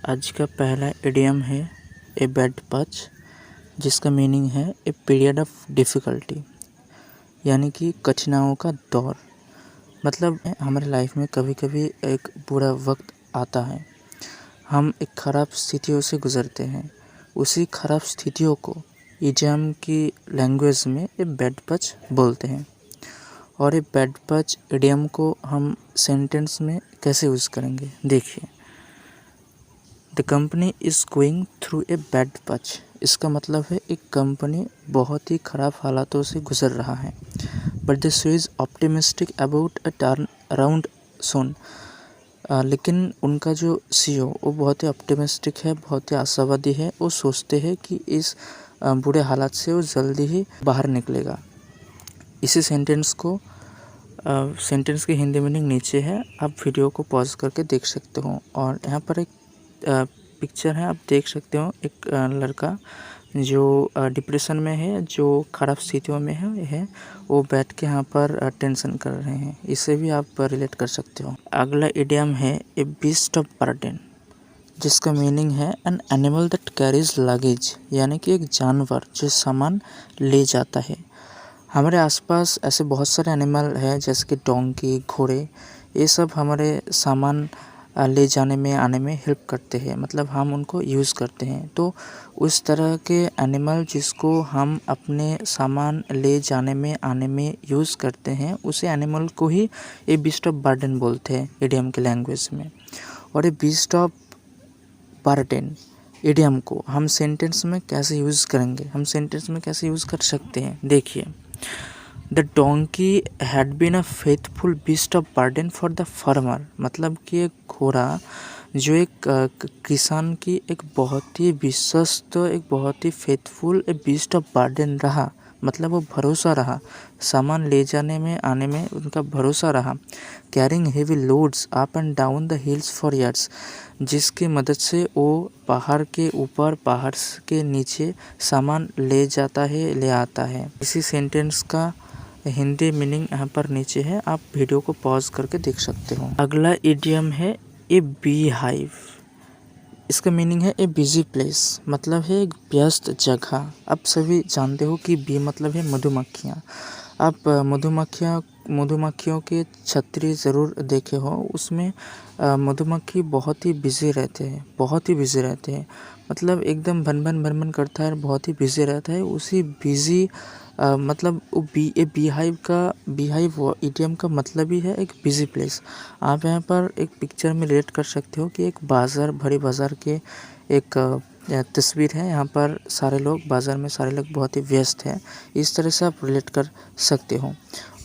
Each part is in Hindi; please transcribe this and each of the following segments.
आज का पहला इडियम है ए बैड पच, जिसका मीनिंग है ए पीरियड ऑफ डिफ़िकल्टी, यानी कि कठिनाइयों का दौर। मतलब हमारे लाइफ में कभी कभी एक बुरा वक्त आता है, हम एक ख़राब स्थितियों से गुज़रते हैं। उसी ख़राब स्थितियों को इडियम की लैंग्वेज में ए बैड पच बोलते हैं। और ये बैड पच इडियम को हम सेंटेंस में कैसे यूज़ करेंगे, देखिए। The company is going through a bad पच। इसका मतलब है एक कंपनी बहुत ही ख़राब हालातों से गुज़र रहा है, but the show is optimistic about a turn around soon. लेकिन उनका जो सीईओ वो बहुत ही ऑप्टिमिस्टिक है, बहुत ही आशावादी है। वो सोचते हैं कि इस बुरे हालात से वो जल्दी ही बाहर निकलेगा। इसी सेंटेंस की हिंदी मीनिंग नीचे है, आप वीडियो को पॉज करके देख सकते हो। और यहाँ पर एक पिक्चर है, आप देख सकते हो एक लड़का जो डिप्रेशन में है, जो ख़राब स्थितियों में है, वो बैठ के यहाँ पर टेंशन कर रहे हैं। इसे भी आप रिलेट कर सकते हो। अगला इडियम है ए बीस्ट ऑफ बर्डन, जिसका मीनिंग है an animal that carries luggage, यानी कि एक जानवर जो सामान ले जाता है। हमारे आसपास ऐसे बहुत सारे एनिमल हैं, जैसे कि डोंकी, घोड़े। ये सब हमारे सामान ले जाने में आने में हेल्प करते हैं, मतलब हम उनको यूज़ करते हैं। तो उस तरह के एनिमल जिसको हम अपने सामान ले जाने में आने में यूज़ करते हैं, उसे एनिमल को ही ये बीस्ट ऑफ बर्डन बोलते हैं इडियम के लैंग्वेज में। और ये बीस्ट ऑफ बर्डन इडियम को हम सेंटेंस में कैसे यूज़ करेंगे, हम सेंटेंस में कैसे यूज़ कर सकते हैं, देखिए। The donkey had been a faithful beast of burden for the farmer. मतलब कि एक घोड़ा जो एक किसान की एक बहुत ही विश्वस्त, एक बहुत ही फेथफुल बीस्ट ऑफ बर्डन रहा। मतलब वो भरोसा रहा, सामान ले जाने में आने में उनका भरोसा रहा। Carrying heavy loads up and down the hills for years, जिसकी मदद से वो पहाड़ के ऊपर, पहाड़ के नीचे सामान ले जाता है, ले आता है। इसी सेंटेंस का हिंदी मीनिंग यहाँ पर नीचे है, आप वीडियो को पॉज करके देख सकते हो। अगला इडियम है ए बी हाइव। इसका मीनिंग है ए बिजी प्लेस, मतलब है एक व्यस्त जगह। आप सभी जानते हो कि बी मतलब है मधुमक्खियाँ। आप मधुमक्खियों के छतरी ज़रूर देखे हो, उसमें मधुमक्खी बहुत ही बिजी रहते हैं, बहुत ही बिजी रहते हैं। मतलब एकदम भन भन करता है, बहुत ही बिजी रहता है। उसी बिजी मतलब बी हाइव इडियम का मतलब ही है एक बिजी प्लेस। आप यहाँ पर एक पिक्चर में रिलेट कर सकते हो कि एक बाज़ार, भरी बाज़ार के एक तस्वीर है। यहाँ पर सारे लोग, बाज़ार में सारे लोग बहुत ही व्यस्त हैं। इस तरह से आप रिलेट कर सकते हो।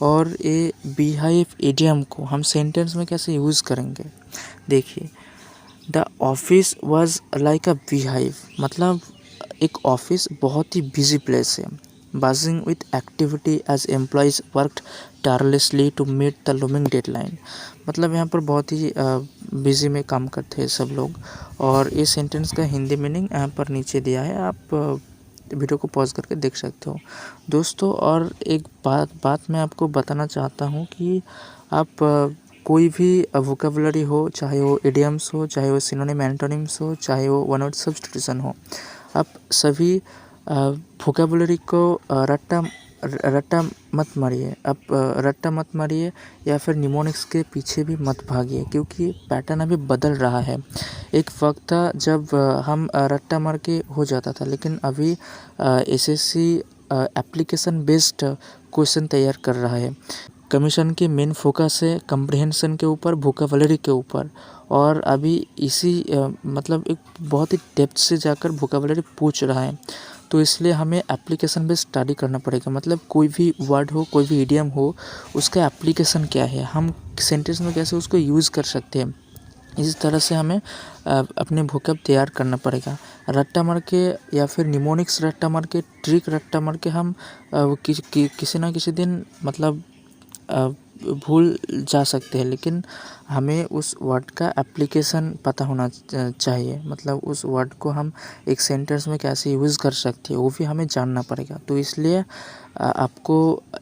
और ये बी हाइव इडियम को हम सेंटेंस में कैसे यूज़ करेंगे, देखिए। The office was like a bee hive, मतलब एक ऑफिस बहुत ही बिजी प्लेस है। buzzing with activity as employees worked tirelessly to meet the looming deadline। मतलब यहाँ पर बहुत ही बिजी में काम करते हैं सब लोग। और ये सेंटेंस का हिंदी मीनिंग यहाँ पर नीचे दिया है, आप वीडियो को पॉज करके देख सकते हो दोस्तों। और एक बात मैं आपको बताना चाहता हूँ कि आप कोई भी वोकेबुलरी हो, चाहे वो इडियम्स हो, चाहे वो सिनोनिम एंटोनिम्स हो, चाहे वो वन वर्ड सब्स्टिट्यूशन हो, आप सभी वोकेबुलरी को रट्टा मत मारिए। आप रट्टा मत मारिए या फिर निमोनिक्स के पीछे भी मत भागिए, क्योंकि पैटर्न अभी बदल रहा है। एक वक्त था जब हम रट्टा मार के हो जाता था, लेकिन अभी एसएससी एप्लीकेशन बेस्ड क्वेश्चन तैयार कर रहा है। कमीशन की मेन फोकस है कम्प्रिहेंशन के ऊपर, वोकेबुलरी के ऊपर। और अभी इसी मतलब एक बहुत ही डेप्थ से जाकर वोकेबुलरी पूछ रहा है। तो इसलिए हमें एप्लीकेशन बेस्ड स्टडी करना पड़ेगा। मतलब कोई भी वर्ड हो, कोई भी इडियम हो, उसका एप्लीकेशन क्या है, हम सेंटेंस में कैसे उसको यूज़ कर सकते हैं, इस तरह से हमें अपने वोकैब तैयार करना पड़ेगा। रट्टा मार के या फिर निमोनिक्स रट्टा मार के, ट्रिक रट्टा मार के हम किसी ना किसी दिन मतलब भूल जा सकते हैं, लेकिन हमें उस वर्ड का एप्लीकेशन पता होना चाहिए। मतलब उस वर्ड को हम एक सेंटेंस में कैसे यूज़ कर सकते हैं, वो भी हमें जानना पड़ेगा। तो इसलिए आपको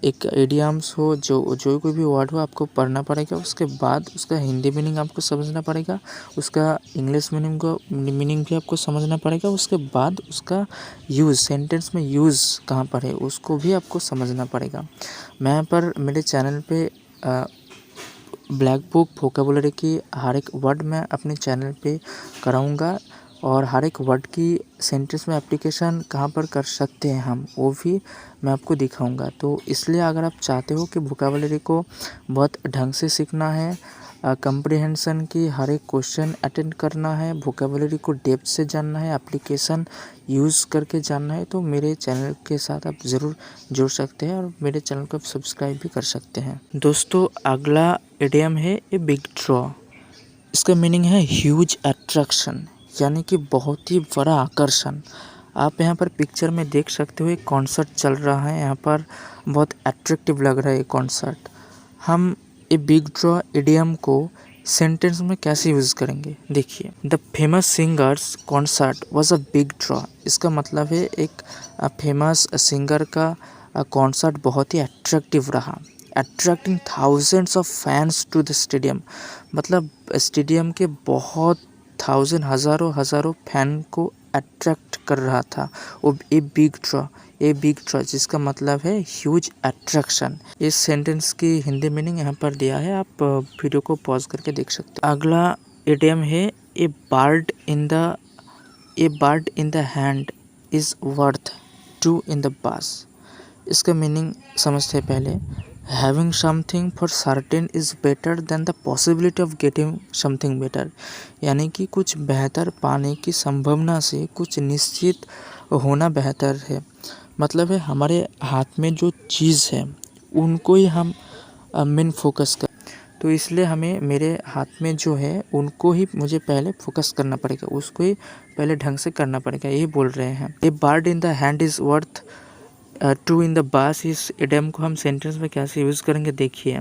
एक इडियम्स हो, जो कोई भी वर्ड हो आपको पढ़ना पड़ेगा। उसके बाद उसका हिंदी मीनिंग आपको समझना पड़ेगा, उसका इंग्लिश मीनिंग भी आपको समझना पड़ेगा। उसके बाद उसका यूज़, सेंटेंस में यूज़ कहाँ पर है उसको भी आपको समझना पड़ेगा। मैं यहाँ पर मेरे चैनल पे ब्लैक बुक वोकेबुलरी की हर एक वर्ड मैं अपने चैनल पे कराऊंगा, और हर एक वर्ड की सेंटेंस में एप्लीकेशन कहाँ पर कर सकते हैं हम, वो भी मैं आपको दिखाऊंगा। तो इसलिए अगर आप चाहते हो कि वोकेबुलरी को बहुत ढंग से सीखना है, कंप्रिहेंशन की हर एक क्वेश्चन अटेंड करना है, वोकेबुलरी को डेप्थ से जानना है, एप्लीकेशन यूज़ करके जानना है, तो मेरे चैनल के साथ आप ज़रूर जुड़ सकते हैं और मेरे चैनल को आप सब्सक्राइब भी कर सकते हैं। दोस्तों, अगला इडियम है ए बिग ड्रॉ। इसका मीनिंग है ह्यूज अट्रैक्शन, यानी कि बहुत ही बड़ा आकर्षण। आप यहाँ पर पिक्चर में देख सकते हो एक कॉन्सर्ट चल रहा है, यहाँ पर बहुत अट्रैक्टिव लग रहा है ये कॉन्सर्ट। हम ए बिग ड्रॉ इडियम को सेंटेंस में कैसे यूज़ करेंगे, देखिए। The famous singer's concert was a big draw. इसका मतलब है एक फेमस सिंगर का कॉन्सर्ट बहुत ही अट्रैक्टिव रहा, attracting thousands of fans to the stadium. मतलब स्टेडियम के बहुत हज़ारों फैन को अट्रैक्ट कर रहा था वो ए बिग ड्रॉ जिसका मतलब है ह्यूज अट्रैक्शन। इस सेंटेंस की हिंदी मीनिंग यहाँ पर दिया है, आप वीडियो को पॉज करके देख सकते हैं। अगला इडियम है a bird in the hand is worth two in the bush. इसका मीनिंग समझते हैं पहले। Having something for certain is better than the possibility of getting something better, यानी कि कुछ बेहतर पाने की संभावना से कुछ निश्चित होना बेहतर है। मतलब है हमारे हाथ में जो चीज़ है उनको ही हम मेन फोकस कर, तो इसलिए हमें मेरे हाथ में जो है उनको ही मुझे पहले फोकस करना पड़ेगा, उसको ही पहले ढंग से करना पड़ेगा, यही बोल रहे हैं। A bird in the hand is worth two in the bush. इस इडियम को हम सेंटेंस में कैसे यूज़ करेंगे, देखिए।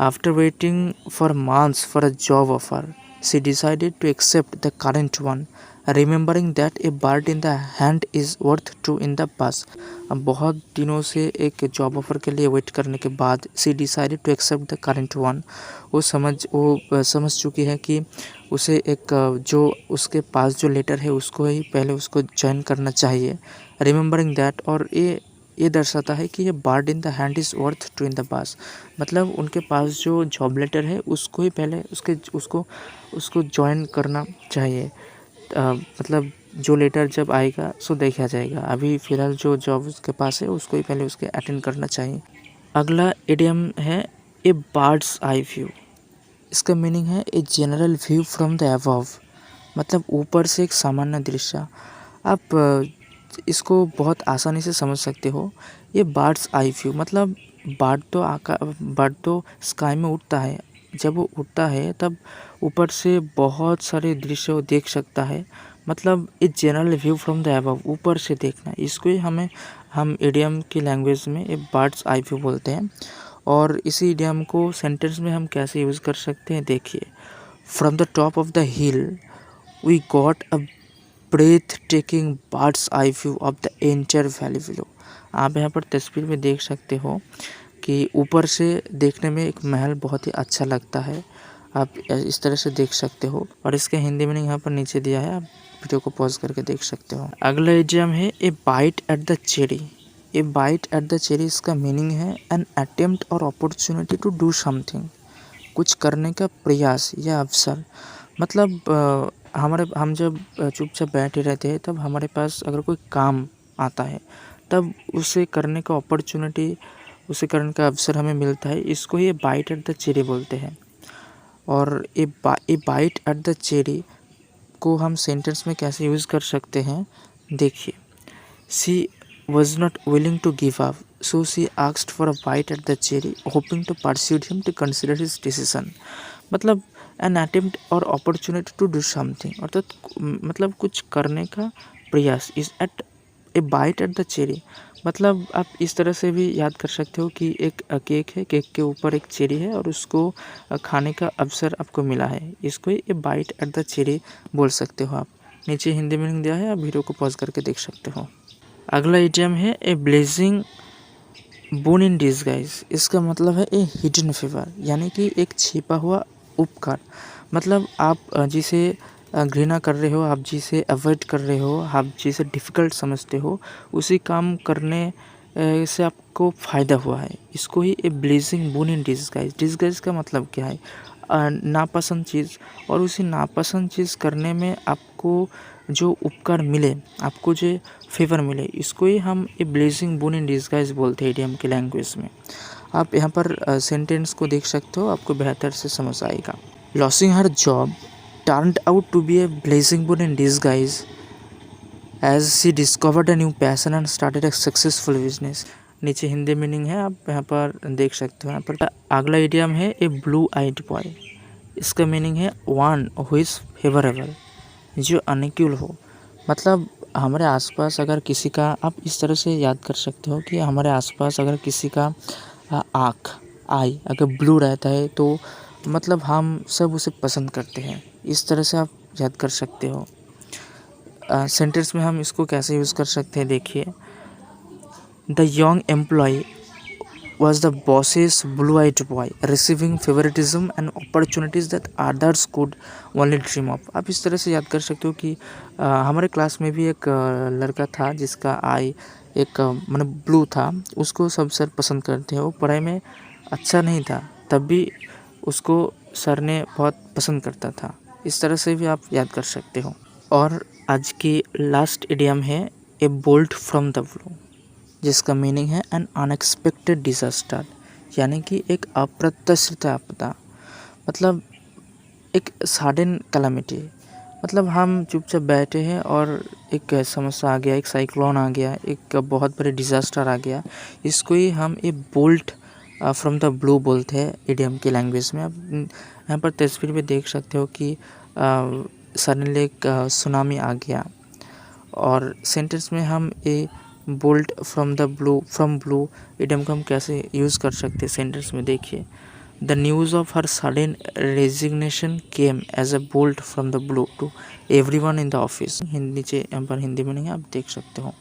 After waiting for months for a job offer she decided to accept the current one, remembering that a bird in the hand is worth two in the bush. बहुत दिनों से एक जॉब ऑफर के लिए वेट करने के बाद she decided to accept the current one, वो समझ चुकी है कि उसे एक जो उसके पास जो लेटर है उसको ही पहले उसको ज्वाइन करना चाहिए। रिमेंबरिंग दैट, और ये दर्शाता है कि ये bird in the hand is worth two in the bush, मतलब उनके पास जो जॉब लेटर है उसको ही पहले उसको ज्वाइन करना चाहिए। मतलब जो लेटर जब आएगा सो देखा जाएगा, अभी फ़िलहाल जो जॉब उसके पास है उसको ही पहले उसके अटेंड करना चाहिए। अगला इडियम है ए बर्ड्स आई व्यू। इसका मीनिंग है a general view from the above, मतलब ऊपर से एक सामान्य दृश्य। आप इसको बहुत आसानी से समझ सकते हो। ये बर्ड्स आई व्यू मतलब बर्ड तो स्काई में उड़ता है, जब वो उड़ता है तब ऊपर से बहुत सारे दृश्य वो देख सकता है, मतलब a general view from the above, ऊपर से देखना। इसको ही हम इडियम की लैंग्वेज में ए बर्ड्स आई व्यू बोलते हैं। और इसी इडियम को सेंटेंस में हम कैसे यूज़ कर सकते हैं, देखिए। From the top of the hill we got a breathtaking bird's eye view of the entire valley below. आप यहाँ पर तस्वीर में देख सकते हो कि ऊपर से देखने में एक महल बहुत ही अच्छा लगता है, आप इस तरह से देख सकते हो। और इसके हिंदी मीनिंग यहाँ पर नीचे दिया है, आप वीडियो को पॉज करके देख सकते हो। अगला इडियम है ए bite at the cherry. A bite at the cherry, इसका मीनिंग है एन अटेम्प्ट और अपॉर्चुनिटी टू डू समथिंग, कुछ करने का प्रयास या अवसर। मतलब हम जब चुपचाप बैठे रहते हैं तब हमारे पास अगर कोई काम आता है तब उसे करने का अपॉर्चुनिटी, उसे करने का अवसर हमें मिलता है, इसको ही बाइट एट द चेरी बोलते हैं। और ए बाइट एट द चेरी को हम सेंटेंस में कैसे यूज़ कर सकते हैं, देखिए। She was not willing to give up, so she asked for a bite at the cherry, hoping to persuade him to consider his decision. मतलब an attempt or opportunity to do something, अर्थात मतलब कुछ करने का प्रयास। इस at a bite at the cherry, मतलब आप इस तरह से भी याद कर सकते हो कि एक केक है, केक के ऊपर एक चेरी है और उसको खाने का अवसर आपको मिला है, इसको ए बाइट एट द चेरी बोल सकते हो आप। नीचे हिंदी मीनिंग दिया है, आप वीडियो को पॉज करके देख सकते हो। अगला इडियम है ए ब्लेजिंग बोन इन डिसगाइज, इसका मतलब है ए हिडन फेवर, यानी कि एक छिपा हुआ उपकार। मतलब आप जिसे घृणा कर रहे हो, आप जिसे अवॉइड कर रहे हो, आप जिसे डिफ़िकल्ट समझते हो, उसी काम करने से आपको फ़ायदा हुआ है। इसको ही a blessing bone in disguise. Disguise का मतलब क्या है? नापसंद चीज़, और उसी नापसंद चीज़ करने में आपको जो उपकार मिले, आपको जो फेवर मिले, इसको ही हम ए ब्लेसिंग बोन इन डिसगाइज बोलते हैं इडियम की लैंग्वेज में। आप यहाँ पर सेंटेंस को देख सकते हो, आपको बेहतर से समझ आएगा। Losing her job turned out to be a blessing bone in disguise as she discovered a new passion and started a successful business. नीचे हिंदी मीनिंग है, आप यहाँ पर देख सकते हो। यहाँ पर अगला इडियम है ए ब्लू आइड बॉय। इसका मीनिंग है वन हु इज़ फेवरेबल, जो अनुकूल हो। मतलब हमारे आसपास अगर किसी का, आप इस तरह से याद कर सकते हो कि हमारे आसपास अगर किसी का आई अगर ब्लू रहता है तो मतलब हम सब उसे पसंद करते हैं। इस तरह से आप याद कर सकते हो। सेंटेंस में हम इसको कैसे यूज़ कर सकते हैं, देखिए। The young employee was the boss's blue-eyed boy, receiving favoritism and opportunities that others could only dream of। आप इस तरह से याद कर सकते हो कि हमारे क्लास में भी एक लड़का था जिसका आई एक मतलब ब्लू था। उसको सब सर पसंद करते हैं। वो पढ़ाई में अच्छा नहीं था, तब भी उसको सर ने बहुत पसंद करता था। इस तरह से भी आप याद कर सकते हो। और आज की लास्ट इडियम है ए बोल्ट फ्रॉम द ब्लू, जिसका मीनिंग है एन अनएक्सपेक्टेड डिज़ास्टर, यानी कि एक अप्रत्याशित आपदा। मतलब एक सडन कैलामिटी। मतलब हम चुपचाप बैठे हैं और एक समस्या आ गया, एक साइक्लोन आ गया, एक बहुत बड़े डिज़ास्टर आ गया। इसको ही हम ए बोल्ट फ्रॉम द ब्लू बोलते हैं इडियम की लैंग्वेज में। आप यहाँ पर तस्वीर में देख सकते हो कि सडनली एक सुनामी आ गया। और सेंटेंस में हम ए बोल्ट फ्रॉम ब्लू इडियम को हम कैसे यूज़ कर सकते हैं सेंटेंस में, देखिए। The news of her sudden resignation came as a bolt from the blue to everyone in the office. नीचे यहाँ पर हिंदी में नहीं है, आप देख सकते हो।